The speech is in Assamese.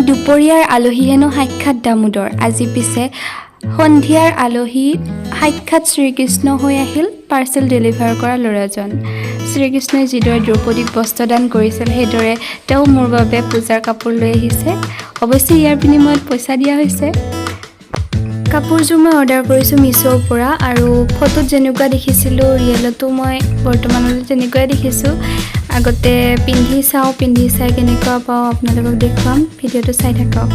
দুপৰীয়াৰ আলহী হেনো সাক্ষাৎ দামোদৰ। আজি পিছে সন্ধিয়াৰ আলহী সাক্ষাৎ শ্ৰীকৃষ্ণ হৈ আহিল পাৰ্চেল ডেলিভাৰ কৰা ল'ৰাজন। শ্ৰীকৃষ্ণই যিদৰে দ্ৰৌপদীক বস্ত্ৰদান কৰিছিল সেইদৰে তেওঁ মোৰ বাবে পূজাৰ কাপোৰ লৈ আহিছে। অৱশ্যে ইয়াৰ বিনিময়ত পইচা দিয়া হৈছে। কাপোৰযোৰ মই অৰ্ডাৰ কৰিছোঁ মিছোৰ পৰা আৰু ফটোত যেনেকুৱা দেখিছিলোঁ ৰিয়েলতো মই বৰ্তমানলৈ তেনেকুৱাই দেখিছোঁ। আগতে পিন্ধি চাই কেনেকুৱা পাওঁ আপোনালোকক দেখুৱাম, ভিডিঅ'টো চাই থাকক।